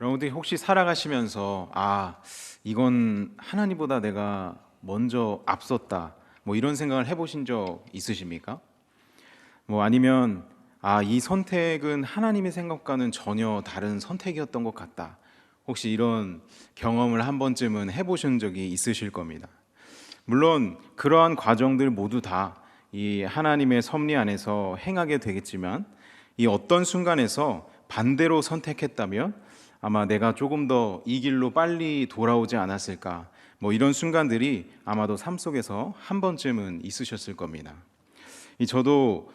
여러분들이 혹시 살아가시면서 이건 하나님보다 내가 먼저 앞섰다 뭐 이런 생각을 해보신 적 있으십니까? 뭐 아니면 이 선택은 하나님의 생각과는 전혀 다른 선택이었던 것 같다, 혹시 이런 경험을 한 번쯤은 해보신 적이 있으실 겁니다. 물론 그러한 과정들 모두 다 이 하나님의 섭리 안에서 행하게 되겠지만, 이 어떤 순간에서 반대로 선택했다면 아마 내가 조금 더 이 길로 빨리 돌아오지 않았을까, 뭐 이런 순간들이 아마도 삶 속에서 한 번쯤은 있으셨을 겁니다. 저도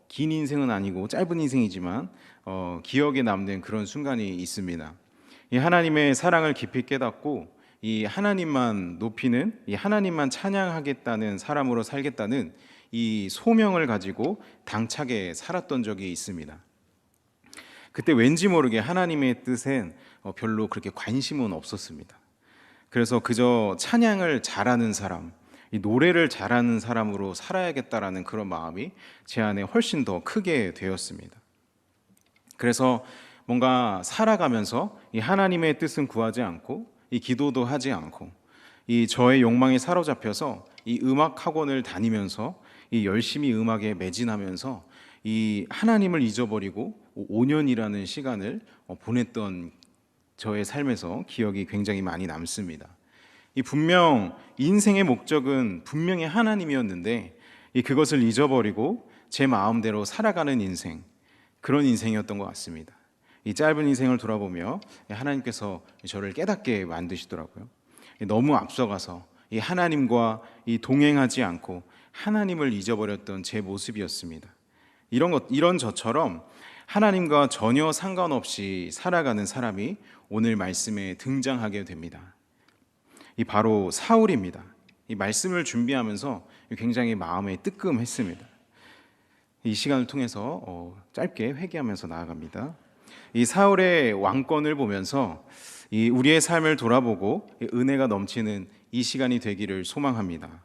긴 인생은 아니고 짧은 인생이지만 기억에 남는 그런 순간이 있습니다. 이 하나님의 사랑을 깊이 깨닫고 이 하나님만 높이는, 이 하나님만 찬양하겠다는 사람으로 살겠다는 이 소명을 가지고 당차게 살았던 적이 있습니다. 그때 왠지 모르게 하나님의 뜻엔 별로 그렇게 관심은 없었습니다. 그래서 그저 찬양을 잘하는 사람, 이 노래를 잘하는 사람으로 살아야겠다라는 그런 마음이 제 안에 훨씬 더 크게 되었습니다. 그래서 뭔가 살아가면서 이 하나님의 뜻은 구하지 않고, 이 기도도 하지 않고, 이 저의 욕망에 사로잡혀서 이 음악 학원을 다니면서 이 열심히 음악에 매진하면서 이 하나님을 잊어버리고 5년이라는 시간을 보냈던 저의 삶에서 기억이 굉장히 많이 남습니다. 이 분명 인생의 목적은 분명히 하나님이었는데 그것을 잊어버리고 제 마음대로 살아가는 인생, 그런 인생이었던 것 같습니다. 이 짧은 인생을 돌아보며 하나님께서 저를 깨닫게 만드시더라고요. 너무 앞서가서 이 하나님과 이 동행하지 않고 하나님을 잊어버렸던 제 모습이었습니다. 이런 저처럼 하나님과 전혀 상관없이 살아가는 사람이 오늘 말씀에 등장하게 됩니다. 이 바로 사울입니다. 이 말씀을 준비하면서 굉장히 마음에 뜨끔했습니다. 이 시간을 통해서 짧게 회개하면서 나아갑니다. 이 사울의 왕권을 보면서 이 우리의 삶을 돌아보고 은혜가 넘치는 이 시간이 되기를 소망합니다.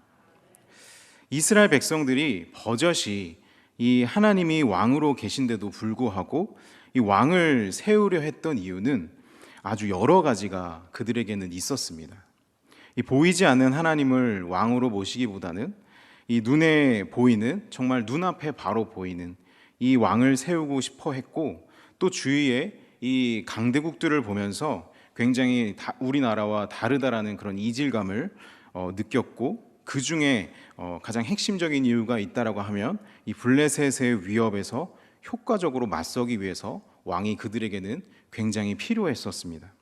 이스라엘 백성들이 버젓이 이 하나님이 왕으로 계신데도 불구하고 이 왕을 세우려 했던 이유는 아주 여러 가지가 그들에게는 있었습니다. 이 보이지 않는 하나님을 왕으로 모시기보다는 이 눈에 보이는, 정말 눈앞에 바로 보이는 이 왕을 세우고 싶어 했고, 또 주위에 이 강대국들을 보면서 굉장히 우리나라와 다르다라는 그런 이질감을 느꼈고, 그 중에 가장 핵심적인 이유가 있다라고 하면 이 블레셋의 위협에서 효과적으로 맞서기 위해서 왕이 그들에게는 굉장히 필요했었습니다.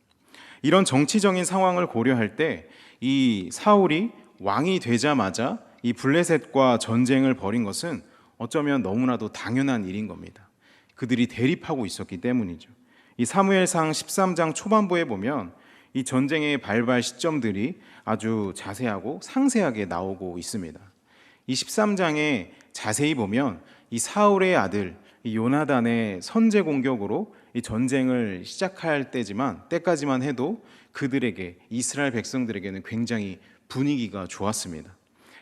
이런 정치적인 상황을 고려할 때 이 사울이 왕이 되자마자 이 블레셋과 전쟁을 벌인 것은 어쩌면 너무나도 당연한 일인 겁니다. 그들이 대립하고 있었기 때문이죠. 이 사무엘상 13장 초반부에 보면 이 전쟁의 발발 시점들이 아주 자세하고 상세하게 나오고 있습니다. 이 13장에 자세히 보면 이 사울의 아들 이 요나단의 선제 공격으로 이 전쟁을 시작할 때까지만 해도 그들에게, 이스라엘 백성들에게는 굉장히 분위기가 좋았습니다.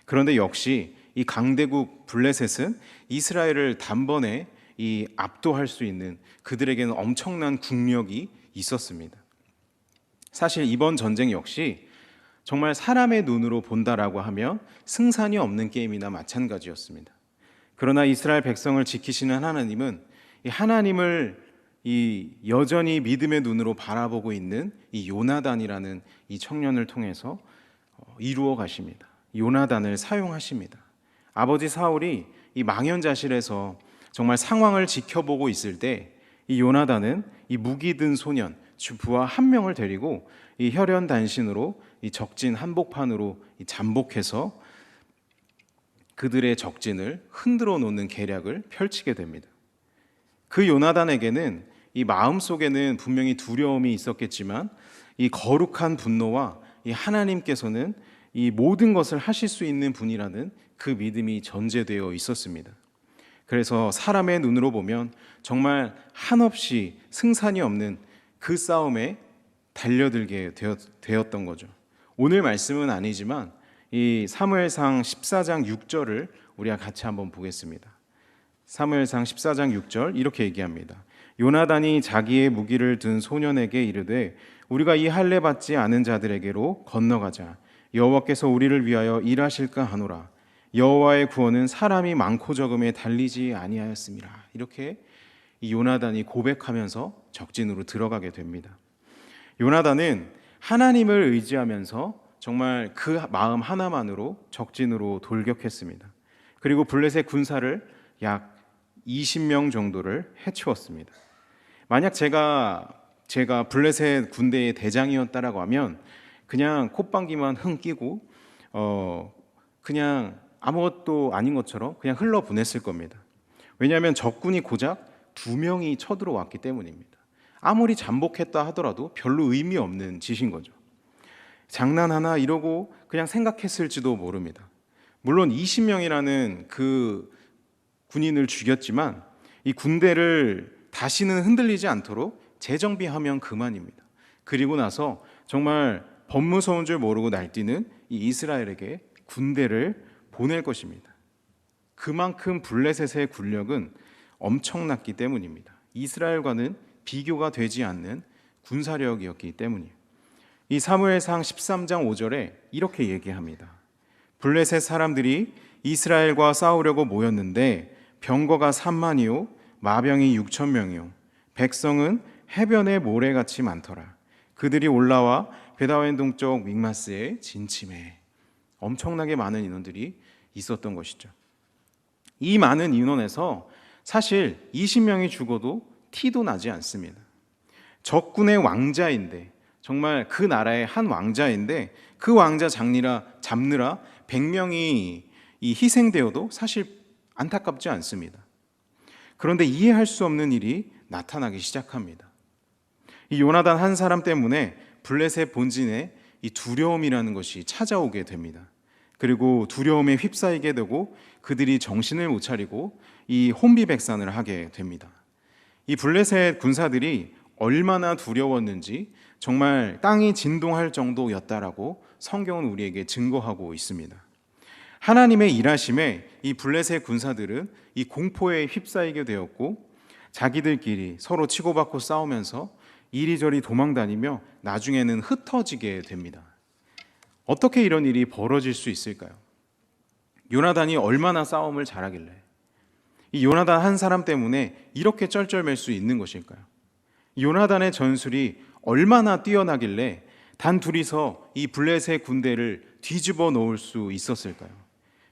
그런데 역시 이 강대국 블레셋은 이스라엘을 단번에 이 압도할 수 있는, 그들에게는 엄청난 국력이 있었습니다. 사실 이번 전쟁 역시 정말 사람의 눈으로 본다라고 하면 승산이 없는 게임이나 마찬가지였습니다. 그러나 이스라엘 백성을 지키시는 하나님은 이 하나님을 이 여전히 믿음의 눈으로 바라보고 있는 이 요나단이라는 이 청년을 통해서 이루어 가십니다. 요나단을 사용하십니다. 아버지 사울이 이 망연자실에서 정말 상황을 지켜보고 있을 때 이 요나단은 이 무기 든 소년 부하 한 명을 데리고 이 혈연 단신으로 이 적진 한복판으로 잠복해서 그들의 적진을 흔들어 놓는 계략을 펼치게 됩니다. 그 요나단에게는 이 마음속에는 분명히 두려움이 있었겠지만 이 거룩한 분노와 이 하나님께서는 이 모든 것을 하실 수 있는 분이라는 그 믿음이 전제되어 있었습니다. 그래서 사람의 눈으로 보면 정말 한없이 승산이 없는 그 싸움에 달려들게 되었던 거죠. 오늘 말씀은 아니지만 이 사무엘상 14장 6절을 우리가 같이 한번 보겠습니다. 사무엘상 14장 6절 이렇게 얘기합니다. 요나단이 자기의 무기를 든 소년에게 이르되 우리가 이 할례 받지 않은 자들에게로 건너가자. 여호와께서 우리를 위하여 일하실까 하노라. 여호와의 구원은 사람이 많고 적음에 달리지 아니하였음이라. 이렇게 이 요나단이 고백하면서 적진으로 들어가게 됩니다. 요나단은 하나님을 의지하면서 정말 그 마음 하나만으로 적진으로 돌격했습니다. 그리고 블레셋 군사를 약 20명 정도를 해치웠습니다. 만약 제가 블레셋 군대의 대장이었다라고 하면 그냥 콧방귀만 흥 끼고 그냥 아무것도 아닌 것처럼 그냥 흘러보냈을 겁니다. 왜냐하면 적군이 고작 2명이 쳐들어왔기 때문입니다. 아무리 잠복했다 하더라도 별로 의미 없는 짓인 거죠. 장난하나 이러고 그냥 생각했을지도 모릅니다. 물론 20명이라는 그 군인을 죽였지만 이 군대를 다시는 흔들리지 않도록 재정비하면 그만입니다. 그리고 나서 정말 법무서운 줄 모르고 날뛰는 이 이스라엘에게 군대를 보낼 것입니다. 그만큼 블레셋의 군력은 엄청났기 때문입니다. 이스라엘과는 비교가 되지 않는 군사력이었기 때문이에요. 이 사무엘상 13장 5절에 이렇게 얘기합니다. 블레셋 사람들이 이스라엘과 싸우려고 모였는데 병거가 3만이요 마병이 6천 명이요 백성은 해변의 모래같이 많더라. 그들이 올라와 베다웬 동쪽 믹마스에 진침해. 엄청나게 많은 인원들이 있었던 것이죠. 이 많은 인원에서 사실 20명이 죽어도 티도 나지 않습니다. 적군의 왕자인데, 정말 그 나라의 한 왕자인데 그 왕자 잡느라 100명이 희생되어도 사실 안타깝지 않습니다. 그런데 이해할 수 없는 일이 나타나기 시작합니다. 이 요나단 한 사람 때문에 블레셋 본진에 이 두려움이라는 것이 찾아오게 됩니다. 그리고 두려움에 휩싸이게 되고 그들이 정신을 못 차리고 이 혼비백산을 하게 됩니다. 이 블레셋 군사들이 얼마나 두려웠는지 정말 땅이 진동할 정도였다라고 성경은 우리에게 증거하고 있습니다. 하나님의 일하심에 이 블레셋 군사들은 이 공포에 휩싸이게 되었고 자기들끼리 서로 치고받고 싸우면서 이리저리 도망다니며 나중에는 흩어지게 됩니다. 어떻게 이런 일이 벌어질 수 있을까요? 요나단이 얼마나 싸움을 잘하길래 이 요나단 한 사람 때문에 이렇게 쩔쩔맬 수 있는 것일까요? 요나단의 전술이 얼마나 뛰어나길래 단 둘이서 이 블레셋 군대를 뒤집어 놓을 수 있었을까요?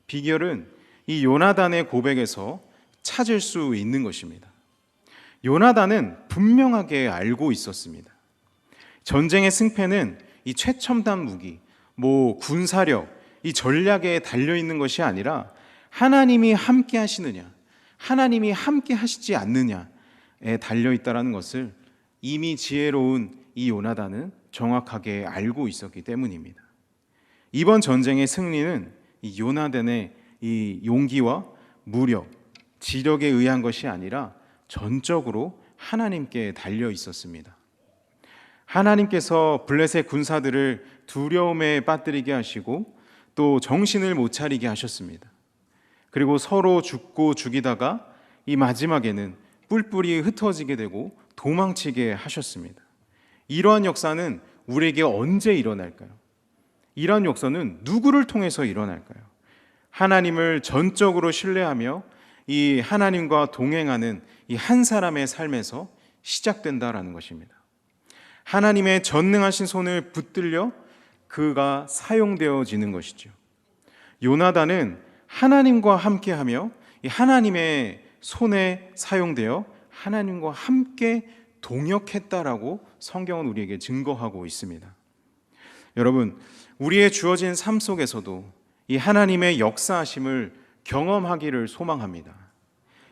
비결은 이 요나단의 고백에서 찾을 수 있는 것입니다. 요나단은 분명하게 알고 있었습니다. 전쟁의 승패는 이 최첨단 무기, 군사력, 이 전략에 달려 있는 것이 아니라 하나님이 함께 하시느냐, 하나님이 함께 하시지 않느냐에 달려 있다는 것을 이미 지혜로운 이 요나단은 정확하게 알고 있었기 때문입니다. 이번 전쟁의 승리는 이 요나단의 이 용기와 무력, 지력에 의한 것이 아니라 전적으로 하나님께 달려 있었습니다. 하나님께서 블레셋 군사들을 두려움에 빠뜨리게 하시고 또 정신을 못 차리게 하셨습니다. 그리고 서로 죽고 죽이다가 이 마지막에는 뿔뿔이 흩어지게 되고 도망치게 하셨습니다. 이러한 역사는 우리에게 언제 일어날까요? 이러한 역사는 누구를 통해서 일어날까요? 하나님을 전적으로 신뢰하며 이 하나님과 동행하는 이 한 사람의 삶에서 시작된다라는 것입니다. 하나님의 전능하신 손을 붙들려 그가 사용되어지는 것이죠. 요나단은 하나님과 함께하며 이 하나님의 손에 사용되어 하나님과 함께 동역했다라고 성경은 우리에게 증거하고 있습니다. 여러분, 우리의 주어진 삶 속에서도 이 하나님의 역사하심을 경험하기를 소망합니다.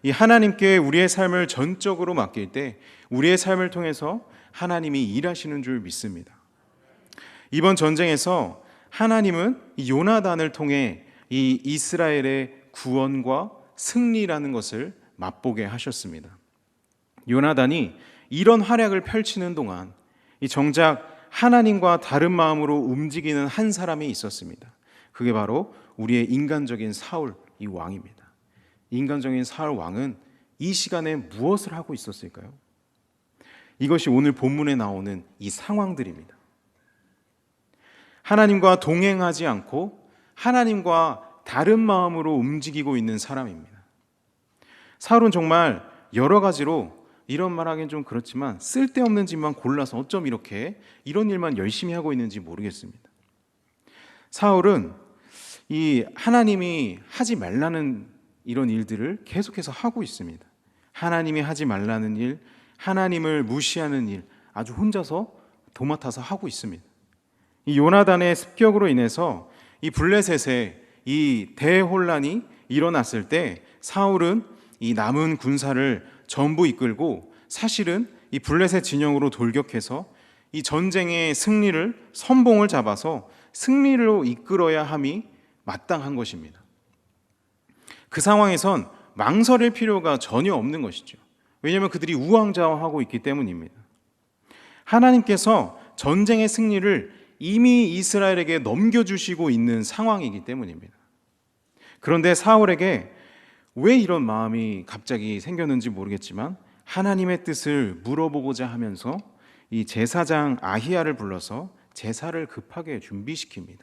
이 하나님께 우리의 삶을 전적으로 맡길 때 우리의 삶을 통해서 하나님이 일하시는 줄 믿습니다. 이번 전쟁에서 하나님은 이 요나단을 통해 이 이스라엘의 구원과 승리라는 것을 맛보게 하셨습니다. 요나단이 이런 활약을 펼치는 동안 이 정작 하나님과 다른 마음으로 움직이는 한 사람이 있었습니다. 그게 바로 우리의 인간적인 사울 이 왕입니다. 인간적인 사울 왕은 이 시간에 무엇을 하고 있었을까요? 이것이 오늘 본문에 나오는 이 상황들입니다. 하나님과 동행하지 않고 하나님과 다른 마음으로 움직이고 있는 사람입니다. 사울은 정말 여러 가지로, 이런 말하기는 좀 그렇지만 쓸데없는 짓만 골라서 어쩜 이렇게 이런 일만 열심히 하고 있는지 모르겠습니다. 사울은 이 하나님이 하지 말라는 이런 일들을 계속해서 하고 있습니다. 하나님이 하지 말라는 일, 하나님을 무시하는 일, 아주 혼자서 도맡아서 하고 있습니다. 이 요나단의 습격으로 인해서 이 블레셋의 이 대혼란이 일어났을 때 사울은 이 남은 군사를 전부 이끌고 사실은 이 블레셋 진영으로 돌격해서 이 전쟁의 승리를, 선봉을 잡아서 승리로 이끌어야 함이 마땅한 것입니다. 그 상황에선 망설일 필요가 전혀 없는 것이죠. 왜냐하면 그들이 우왕좌왕하고 있기 때문입니다. 하나님께서 전쟁의 승리를 이미 이스라엘에게 넘겨주시고 있는 상황이기 때문입니다. 그런데 사울에게 왜 이런 마음이 갑자기 생겼는지 모르겠지만 하나님의 뜻을 물어보고자 하면서 이 제사장 아히야를 불러서 제사를 급하게 준비시킵니다.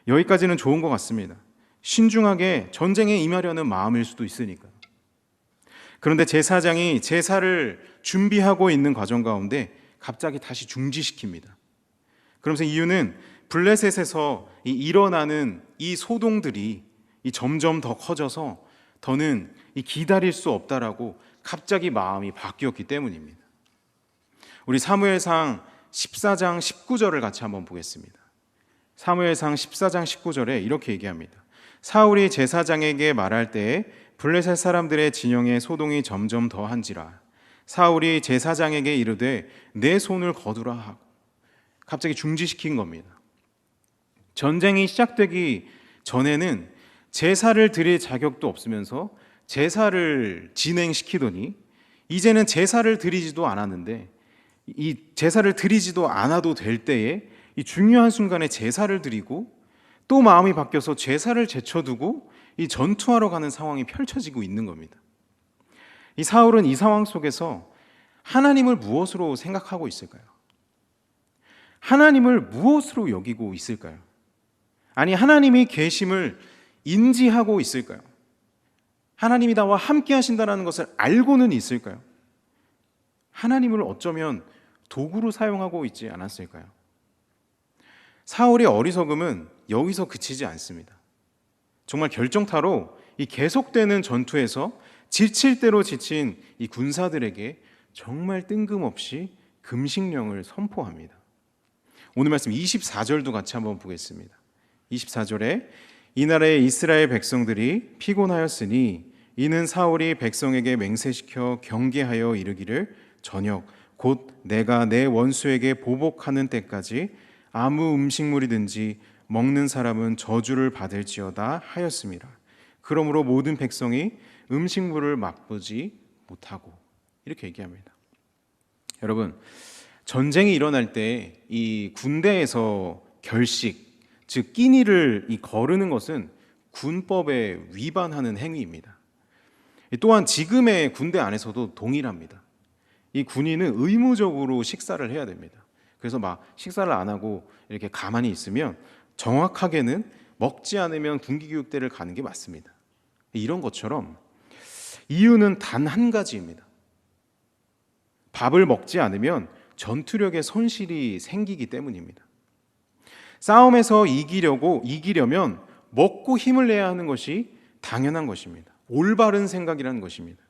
여기까지는 좋은 것 같습니다. 신중하게 전쟁에 임하려는 마음일 수도 있으니까. 그런데 제사장이 제사를 준비하고 있는 과정 가운데 갑자기 다시 중지시킵니다. 그러면서 이유는 블레셋에서 일어나는 이 소동들이 점점 더 커져서 더는 기다릴 수 없다라고 갑자기 마음이 바뀌었기 때문입니다. 우리 사무엘상 14장 19절을 같이 한번 보겠습니다. 사무엘상 14장 19절에 이렇게 얘기합니다. 사울이 제사장에게 말할 때에 블레셋 사람들의 진영의 소동이 점점 더한지라 사울이 제사장에게 이르되 내 손을 거두라 하고 갑자기 중지시킨 겁니다. 전쟁이 시작되기 전에는 제사를 드릴 자격도 없으면서 제사를 진행시키더니 이제는 제사를 드리지도 않았는데 이 제사를 드리지도 않아도 될 때에 이 중요한 순간에 제사를 드리고 또 마음이 바뀌어서 제사를 제쳐두고 이 전투하러 가는 상황이 펼쳐지고 있는 겁니다. 이 사울은 이 상황 속에서 하나님을 무엇으로 생각하고 있을까요? 하나님을 무엇으로 여기고 있을까요? 아니, 하나님이 계심을 인지하고 있을까요? 하나님이 나와 함께 하신다는 것을 알고는 있을까요? 하나님을 어쩌면 도구로 사용하고 있지 않았을까요? 사울의 어리석음은 여기서 그치지 않습니다. 정말 결정타로 이 계속되는 전투에서 지칠 대로 지친 이 군사들에게 정말 뜬금없이 금식령을 선포합니다. 오늘 말씀 24절도 같이 한번 보겠습니다. 24절에 이 나라의 이스라엘 백성들이 피곤하였으니 이는 사울이 백성에게 맹세시켜 경계하여 이르기를 저녁 곧 내가 내 원수에게 보복하는 때까지 아무 음식물이든지 먹는 사람은 저주를 받을지어다 하였습니다. 그러므로 모든 백성이 음식물을 맛보지 못하고 이렇게 얘기합니다. 여러분, 전쟁이 일어날 때 이 군대에서 결식, 즉 끼니를 거르는 것은 군법에 위반하는 행위입니다. 또한 지금의 군대 안에서도 동일합니다. 이 군인은 의무적으로 식사를 해야 됩니다. 그래서 막 식사를 안 하고 이렇게 가만히 있으면 정확하게는 먹지 않으면 군기교육대를 가는 게 맞습니다. 이런 것처럼 이유는 단 한 가지입니다. 밥을 먹지 않으면 전투력에 손실이 생기기 때문입니다. 싸움에서 이기려면 먹고 힘을 내야 하는 것이 당연한 것입니다. 올바른 생각이라는 것입니다.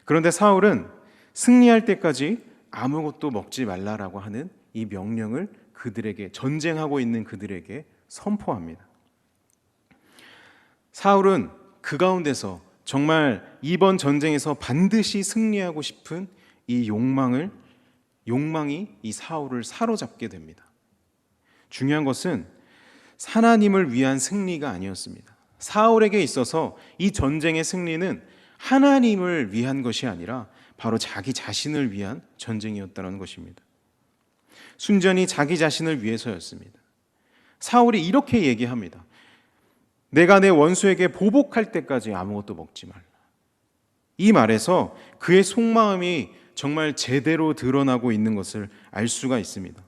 그런데 사울은 승리할 때까지 아무것도 먹지 말라라고 하는 이 명령을 그들에게, 전쟁하고 있는 그들에게 선포합니다. 사울은 그 가운데서 정말 이번 전쟁에서 반드시 승리하고 싶은 이 욕망이 이 사울을 사로잡게 됩니다. 중요한 것은 하나님을 위한 승리가 아니었습니다. 사울에게 있어서 이 전쟁의 승리는 하나님을 위한 것이 아니라 바로 자기 자신을 위한 전쟁이었다는 것입니다. 순전히 자기 자신을 위해서였습니다. 사울이 이렇게 얘기합니다. 내가 내 원수에게 보복할 때까지 아무것도 먹지 말라. 이 말에서 그의 속마음이 정말 제대로 드러나고 있는 것을 알 수가 있습니다.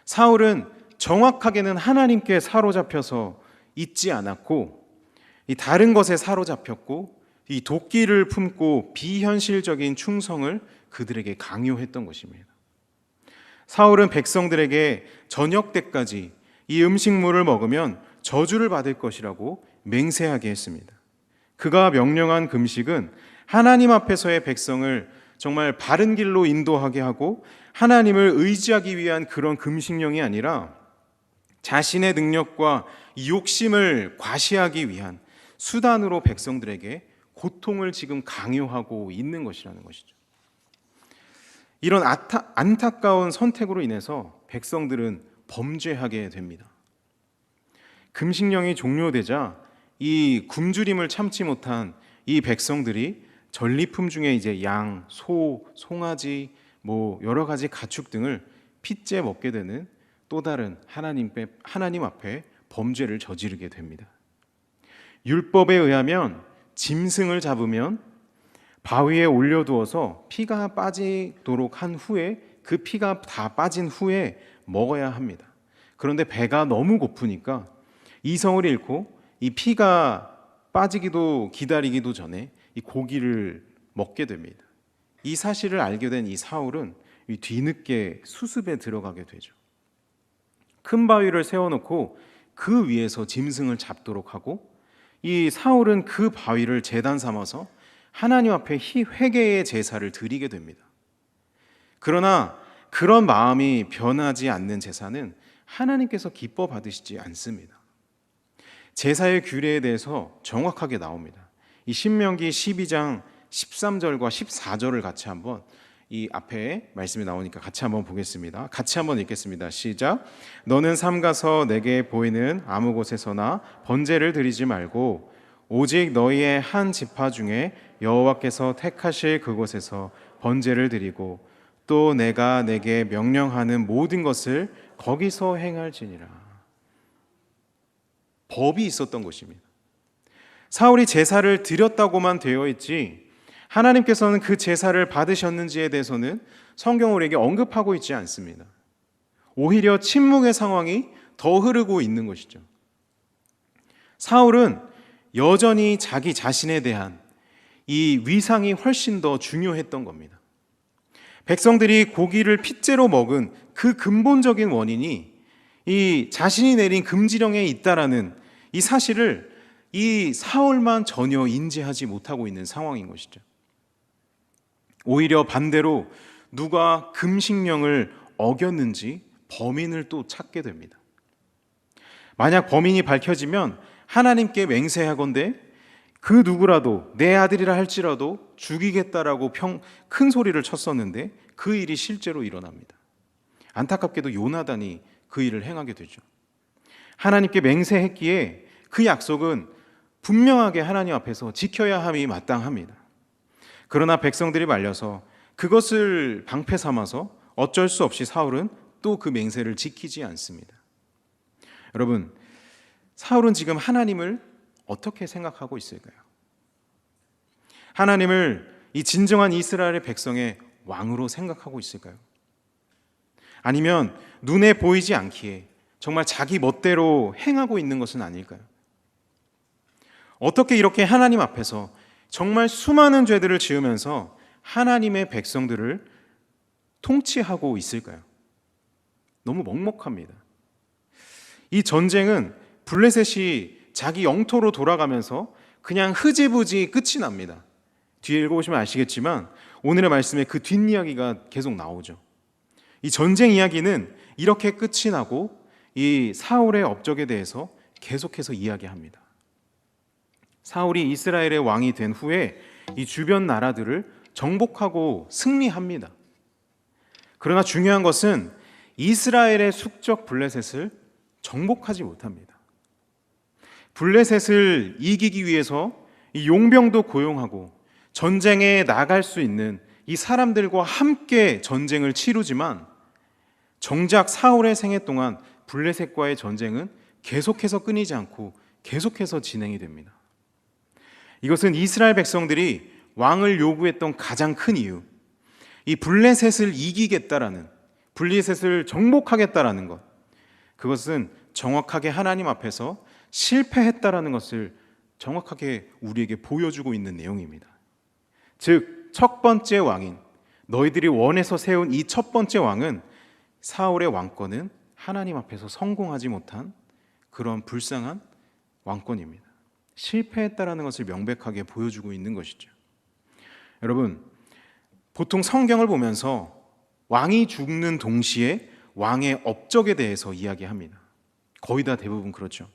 사울은 정확하게는 하나님께 사로잡혀서 있지 않았고 이 다른 것에 사로잡혔고 이 도끼를 품고 비현실적인 충성을 그들에게 강요했던 것입니다. 사울은 백성들에게 저녁 때까지 이 음식물을 먹으면 저주를 받을 것이라고 맹세하게 했습니다. 그가 명령한 금식은 하나님 앞에서의 백성을 정말 바른 길로 인도하게 하고 하나님을 의지하기 위한 그런 금식령이 아니라 자신의 능력과 욕심을 과시하기 위한 수단으로 백성들에게 고통을 지금 강요하고 있는 것이라는 것이죠. 이런 안타까운 선택으로 인해서 백성들은 범죄하게 됩니다. 금식령이 종료되자 이 굶주림을 참지 못한 이 백성들이 전리품 중에 이제 양, 소, 송아지, 여러 가지 가축 등을 핏째 먹게 되는 또 다른 하나님 앞에 범죄를 저지르게 됩니다. 율법에 의하면 짐승을 잡으면 바위에 올려두어서 피가 빠지도록 한 후에 그 피가 다 빠진 후에 먹어야 합니다. 그런데 배가 너무 고프니까 이성을 잃고 이 피가 빠지기도 기다리기도 전에 이 고기를 먹게 됩니다. 이 사실을 알게 된 이 사울은 뒤늦게 수습에 들어가게 되죠. 큰 바위를 세워놓고 그 위에서 짐승을 잡도록 하고 이 사울은 그 바위를 제단 삼아서 하나님 앞에 회개의 제사를 드리게 됩니다. 그러나 그런 마음이 변하지 않는 제사는 하나님께서 기뻐 받으시지 않습니다. 제사의 규례에 대해서 정확하게 나옵니다. 이 신명기 12장 13절과 14절을 같이 한번 이 앞에 말씀이 나오니까 같이 한번 보겠습니다. 같이 한번 읽겠습니다. 시작. 너는 삼가서 내게 보이는 아무 곳에서나 번제를 드리지 말고 오직 너희의 한 지파 중에 여호와께서 택하실 그곳에서 번제를 드리고 또 내가 내게 명령하는 모든 것을 거기서 행할지니라. 법이 있었던 것입니다. 사울이 제사를 드렸다고만 되어 있지 하나님께서는 그 제사를 받으셨는지에 대해서는 성경은 우리에게 언급하고 있지 않습니다. 오히려 침묵의 상황이 더 흐르고 있는 것이죠. 사울은 여전히 자기 자신에 대한 이 위상이 훨씬 더 중요했던 겁니다. 백성들이 고기를 핏째로 먹은 그 근본적인 원인이 이 자신이 내린 금지령에 있다라는 이 사실을 이 사울만 전혀 인지하지 못하고 있는 상황인 것이죠. 오히려 반대로 누가 금식령을 어겼는지 범인을 또 찾게 됩니다. 만약 범인이 밝혀지면 하나님께 맹세하건대 그 누구라도 내 아들이라 할지라도 죽이겠다라고 큰 소리를 쳤었는데 그 일이 실제로 일어납니다. 안타깝게도 요나단이 그 일을 행하게 되죠. 하나님께 맹세했기에 그 약속은 분명하게 하나님 앞에서 지켜야 함이 마땅합니다. 그러나 백성들이 말려서 그것을 방패 삼아서 어쩔 수 없이 사울은 또 그 맹세를 지키지 않습니다. 여러분, 사울은 지금 하나님을 어떻게 생각하고 있을까요? 하나님을 이 진정한 이스라엘의 백성의 왕으로 생각하고 있을까요? 아니면 눈에 보이지 않기에 정말 자기 멋대로 행하고 있는 것은 아닐까요? 어떻게 이렇게 하나님 앞에서 정말 수많은 죄들을 지으면서 하나님의 백성들을 통치하고 있을까요? 너무 먹먹합니다. 이 전쟁은 블레셋이 자기 영토로 돌아가면서 그냥 흐지부지 끝이 납니다. 뒤에 읽어보시면 아시겠지만 오늘의 말씀에 그 뒷이야기가 계속 나오죠. 이 전쟁 이야기는 이렇게 끝이 나고 이 사울의 업적에 대해서 계속해서 이야기합니다. 사울이 이스라엘의 왕이 된 후에 이 주변 나라들을 정복하고 승리합니다. 그러나 중요한 것은 이스라엘의 숙적 블레셋을 정복하지 못합니다. 블레셋을 이기기 위해서 이 용병도 고용하고 전쟁에 나갈 수 있는 이 사람들과 함께 전쟁을 치르지만 정작 사울의 생애 동안 블레셋과의 전쟁은 계속해서 끊이지 않고 계속해서 진행이 됩니다. 이것은 이스라엘 백성들이 왕을 요구했던 가장 큰 이유, 이 블레셋을 이기겠다라는, 블레셋을 정복하겠다라는 것, 그것은 정확하게 하나님 앞에서 실패했다라는 것을 정확하게 우리에게 보여주고 있는 내용입니다. 즉, 첫 번째 왕인, 너희들이 원해서 세운 이 첫 번째 왕은, 사울의 왕권은 하나님 앞에서 성공하지 못한 그런 불쌍한 왕권입니다. 실패했다라는 것을 명백하게 보여주고 있는 것이죠. 여러분, 보통 성경을 보면서 왕이 죽는 동시에 왕의 업적에 대해서 이야기합니다. 거의 다 대부분 그렇죠.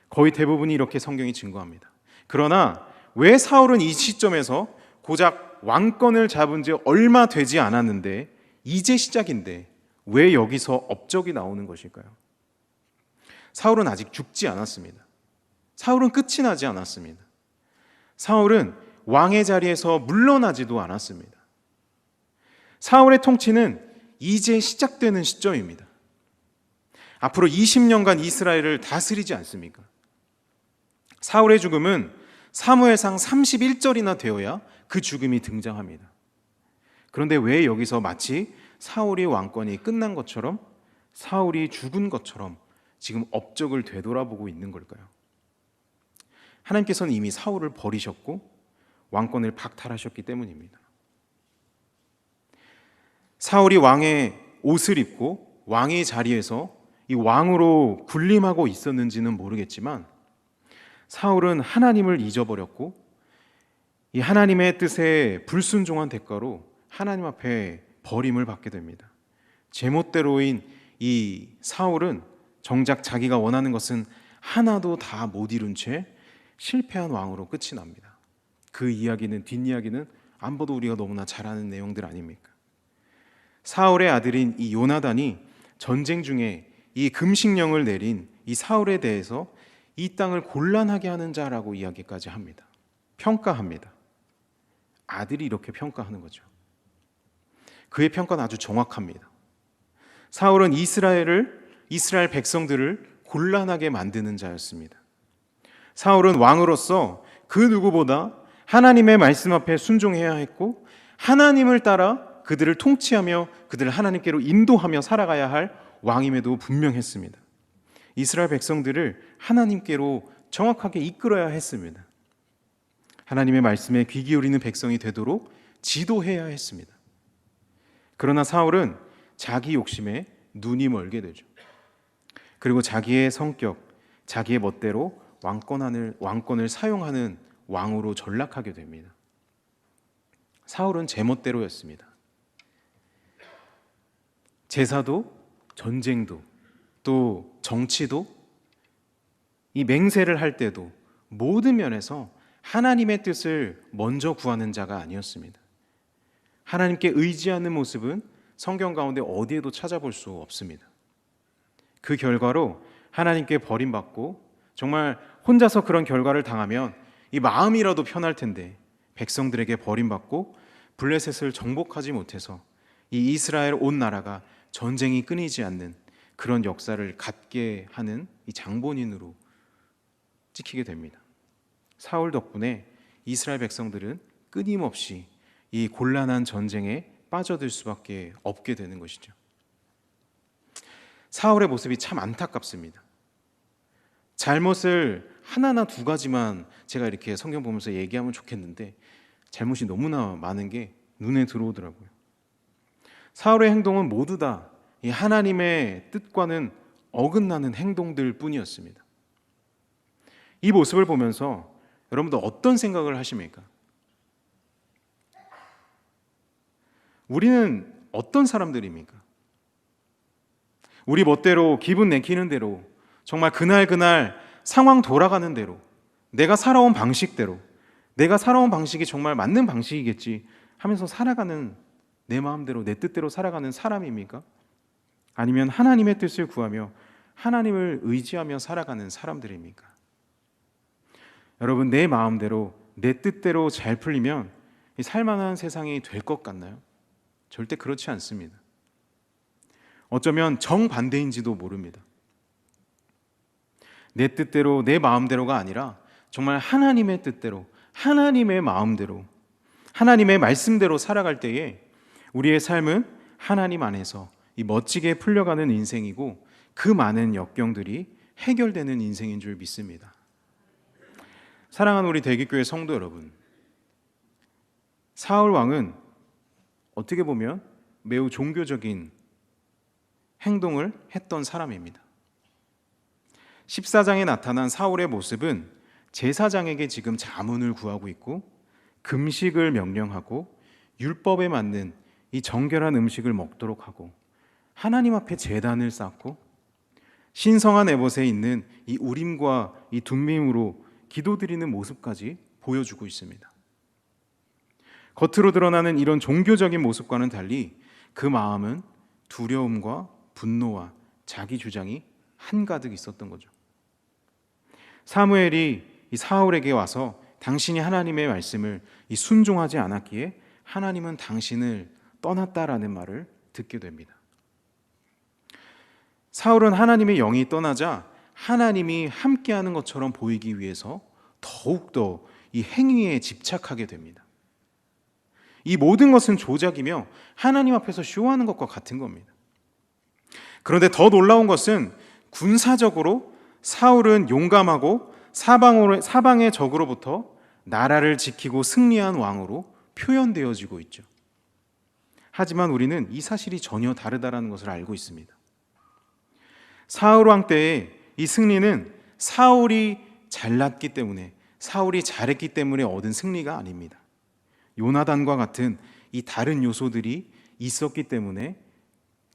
거의 대부분이 이렇게 성경이 증거합니다. 그러나 왜 사울은 이 시점에서 고작 왕권을 잡은 지 얼마 되지 않았는데, 이제 시작인데 왜 여기서 업적이 나오는 것일까요? 사울은 아직 죽지 않았습니다. 사울은 끝이 나지 않았습니다. 사울은 왕의 자리에서 물러나지도 않았습니다. 사울의 통치는 이제 시작되는 시점입니다. 앞으로 20년간 이스라엘을 다스리지 않습니까? 사울의 죽음은 사무엘상 31절이나 되어야 그 죽음이 등장합니다. 그런데 왜 여기서 마치 사울이 왕권이 끝난 것처럼, 사울이 죽은 것처럼 지금 업적을 되돌아보고 있는 걸까요? 하나님께서는 이미 사울을 버리셨고 왕권을 박탈하셨기 때문입니다. 사울이 왕의 옷을 입고 왕의 자리에서 이 왕으로 군림하고 있었는지는 모르겠지만, 사울은 하나님을 잊어버렸고 이 하나님의 뜻에 불순종한 대가로 하나님 앞에 버림을 받게 됩니다. 제멋대로인 이 사울은 정작 자기가 원하는 것은 하나도 다 못 이룬 채 실패한 왕으로 끝이 납니다. 그 이야기는, 뒷이야기는 안 봐도 우리가 너무나 잘 아는 내용들 아닙니까? 사울의 아들인 이 요나단이 전쟁 중에 이 금식령을 내린 이 사울에 대해서 이 땅을 곤란하게 하는 자라고 이야기까지 합니다. 평가합니다. 아들이 이렇게 평가하는 거죠. 그의 평가는 아주 정확합니다. 사울은 이스라엘 백성들을 곤란하게 만드는 자였습니다. 사울은 왕으로서 그 누구보다 하나님의 말씀 앞에 순종해야 했고, 하나님을 따라 그들을 통치하며 그들을 하나님께로 인도하며 살아가야 할 왕임에도 분명했습니다. 이스라엘 백성들을 하나님께로 정확하게 이끌어야 했습니다. 하나님의 말씀에 귀 기울이는 백성이 되도록 지도해야 했습니다. 그러나 사울은 자기 욕심에 눈이 멀게 되죠. 그리고 자기의 성격, 자기의 멋대로 왕권을 사용하는 왕으로 전락하게 됩니다. 사울은 제멋대로였습니다. 제사도, 전쟁도, 또 정치도, 이 맹세를 할 때도 모든 면에서 하나님의 뜻을 먼저 구하는 자가 아니었습니다. 하나님께 의지하는 모습은 성경 가운데 어디에도 찾아볼 수 없습니다. 그 결과로 하나님께 버림받고, 정말 혼자서 그런 결과를 당하면 이 마음이라도 편할 텐데 백성들에게 버림받고 블레셋을 정복하지 못해서 이 이스라엘 온 나라가 전쟁이 끊이지 않는 그런 역사를 갖게 하는 이 장본인으로 찍히게 됩니다. 사울 덕분에 이스라엘 백성들은 끊임없이 이 곤란한 전쟁에 빠져들 수밖에 없게 되는 것이죠. 사울의 모습이 참 안타깝습니다. 잘못을 하나나 두 가지만 제가 이렇게 성경 보면서 얘기하면 좋겠는데, 잘못이 너무나 많은 게 눈에 들어오더라고요. 사울의 행동은 모두 다 이 하나님의 뜻과는 어긋나는 행동들 뿐이었습니다. 이 모습을 보면서 여러분들 어떤 생각을 하십니까? 우리는 어떤 사람들입니까? 우리 멋대로 기분 내키는 대로, 정말 그날 상황 돌아가는 대로, 내가 살아온 방식대로, 내가 살아온 방식이 정말 맞는 방식이겠지 하면서 살아가는, 내 마음대로 내 뜻대로 살아가는 사람입니까? 아니면 하나님의 뜻을 구하며 하나님을 의지하며 살아가는 사람들입니까? 여러분, 내 마음대로 내 뜻대로 잘 풀리면 살만한 세상이 될 것 같나요? 절대 그렇지 않습니다. 어쩌면 정반대인지도 모릅니다. 내 뜻대로 내 마음대로가 아니라 정말 하나님의 뜻대로, 하나님의 마음대로, 하나님의 말씀대로 살아갈 때에 우리의 삶은 하나님 안에서 이 멋지게 풀려가는 인생이고 그 많은 역경들이 해결되는 인생인 줄 믿습니다. 사랑하는 우리 대기교회 성도 여러분, 사울 왕은 어떻게 보면 매우 종교적인 행동을 했던 사람입니다. 14장에 나타난 사울의 모습은 제사장에게 지금 자문을 구하고 있고 금식을 명령하고 율법에 맞는 이 정결한 음식을 먹도록 하고 하나님 앞에 제단을 쌓고 신성한 에봇에 있는 이 우림과 이 둠밈으로 기도드리는 모습까지 보여주고 있습니다. 겉으로 드러나는 이런 종교적인 모습과는 달리 그 마음은 두려움과 분노와 자기 주장이 한가득 있었던 거죠. 사무엘이 이 사울에게 와서 당신이 하나님의 말씀을 순종하지 않았기에 하나님은 당신을 떠났다라는 말을 듣게 됩니다. 사울은 하나님의 영이 떠나자 하나님이 함께하는 것처럼 보이기 위해서 더욱더 이 행위에 집착하게 됩니다. 이 모든 것은 조작이며 하나님 앞에서 쇼하는 것과 같은 겁니다. 그런데 더 놀라운 것은 군사적으로 사울은 용감하고 사방의 적으로부터 나라를 지키고 승리한 왕으로 표현되어지고 있죠. 하지만 우리는 이 사실이 전혀 다르다는 것을 알고 있습니다. 사울 왕 때의 이 승리는 사울이 잘났기 때문에, 사울이 잘했기 때문에 얻은 승리가 아닙니다. 요나단과 같은 이 다른 요소들이 있었기 때문에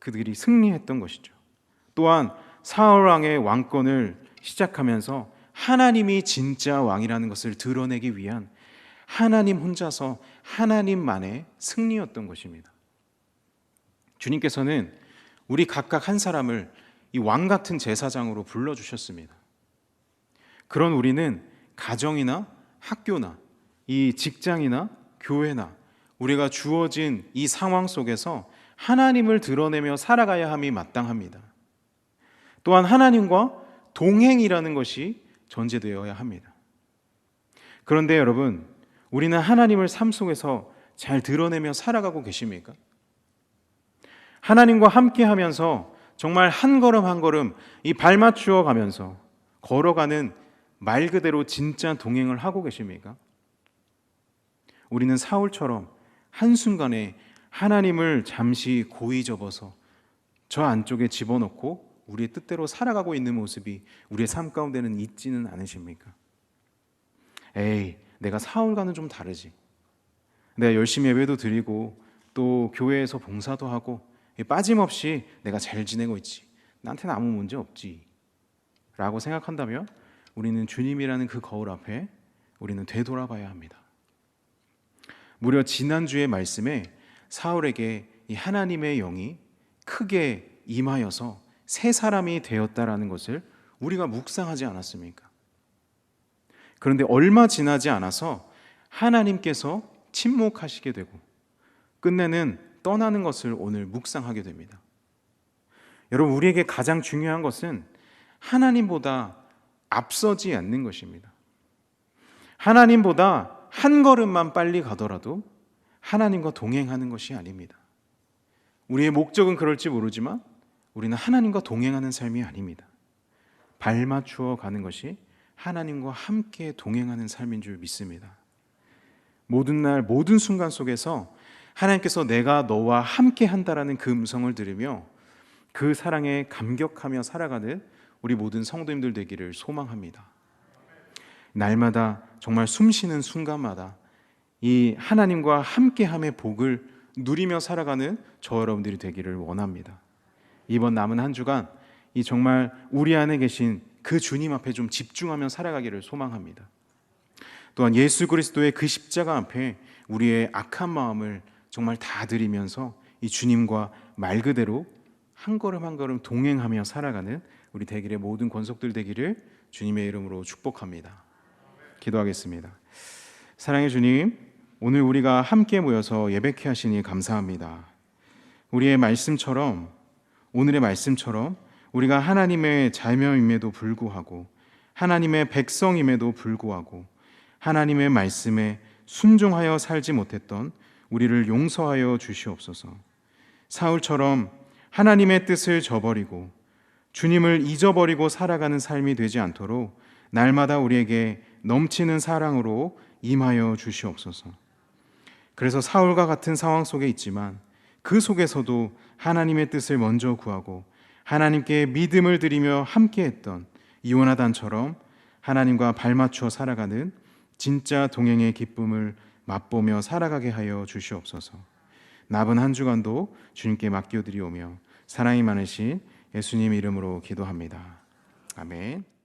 그들이 승리했던 것이죠. 또한 사울 왕의 왕권을 시작하면서 하나님이 진짜 왕이라는 것을 드러내기 위한 하나님 혼자서 하나님만의 승리였던 것입니다. 주님께서는 우리 각각 한 사람을 이 왕 같은 제사장으로 불러주셨습니다. 그런 우리는 가정이나 학교나 이 직장이나 교회나 우리가 주어진 이 상황 속에서 하나님을 드러내며 살아가야 함이 마땅합니다. 또한 하나님과 동행이라는 것이 전제되어야 합니다. 그런데 여러분, 우리는 하나님을 삶 속에서 잘 드러내며 살아가고 계십니까? 하나님과 함께 하면서 정말 한 걸음 한 걸음 이 발 맞추어 가면서 걸어가는 말 그대로 진짜 동행을 하고 계십니까? 우리는 사울처럼 한순간에 하나님을 잠시 고이 접어서 저 안쪽에 집어넣고 우리의 뜻대로 살아가고 있는 모습이 우리의 삶 가운데는 있지는 않으십니까? 에이, 내가 사울과는 좀 다르지. 내가 열심히 예배도 드리고 또 교회에서 봉사도 하고 빠짐없이 내가 잘 지내고 있지. 나한테는 아무 문제 없지. 라고 생각한다면 우리는 주님이라는 그 거울 앞에 우리는 되돌아봐야 합니다. 무려 지난주의 말씀에 사울에게 이 하나님의 영이 크게 임하여서 새 사람이 되었다라는 것을 우리가 묵상하지 않았습니까? 그런데 얼마 지나지 않아서 하나님께서 침묵하시게 되고 끝내는 떠나는 것을 오늘 묵상하게 됩니다. 여러분, 우리에게 가장 중요한 것은 하나님보다 앞서지 않는 것입니다. 하나님보다 한 걸음만 빨리 가더라도 하나님과 동행하는 것이 아닙니다. 우리의 목적은 그럴지 모르지만 우리는 하나님과 동행하는 삶이 아닙니다. 발 맞추어 가는 것이 하나님과 함께 동행하는 삶인 줄 믿습니다. 모든 날 모든 순간 속에서 하나님께서 내가 너와 함께 한다라는 그 음성을 들으며 그 사랑에 감격하며 살아가는 우리 모든 성도님들 되기를 소망합니다. 날마다 정말 숨쉬는 순간마다 이 하나님과 함께함의 복을 누리며 살아가는 저 여러분들이 되기를 원합니다. 이번 남은 한 주간 이 정말 우리 안에 계신 그 주님 앞에 좀 집중하며 살아가기를 소망합니다. 또한 예수 그리스도의 그 십자가 앞에 우리의 악한 마음을 정말 다 드리면서 이 주님과 말 그대로 한 걸음 한 걸음 동행하며 살아가는 우리 대길의 모든 권속들 되기를 주님의 이름으로 축복합니다. 기도하겠습니다. 사랑의 주님, 오늘 우리가 함께 모여서 예배케 하시니 감사합니다. 우리의 말씀처럼, 오늘의 말씀처럼 우리가 하나님의 자녀임에도 불구하고 하나님의 백성임에도 불구하고 하나님의 말씀에 순종하여 살지 못했던 우리를 용서하여 주시옵소서. 사울처럼 하나님의 뜻을 저버리고 주님을 잊어버리고 살아가는 삶이 되지 않도록 날마다 우리에게 넘치는 사랑으로 임하여 주시옵소서. 그래서 사울과 같은 상황 속에 있지만 그 속에서도 하나님의 뜻을 먼저 구하고 하나님께 믿음을 드리며 함께했던 이오나단처럼 하나님과 발맞춰 살아가는 진짜 동행의 기쁨을 맛보며 살아가게 하여 주시옵소서. 남은 한 주간도 주님께 맡겨드리오며 사랑이 많으신 예수님 이름으로 기도합니다. 아멘.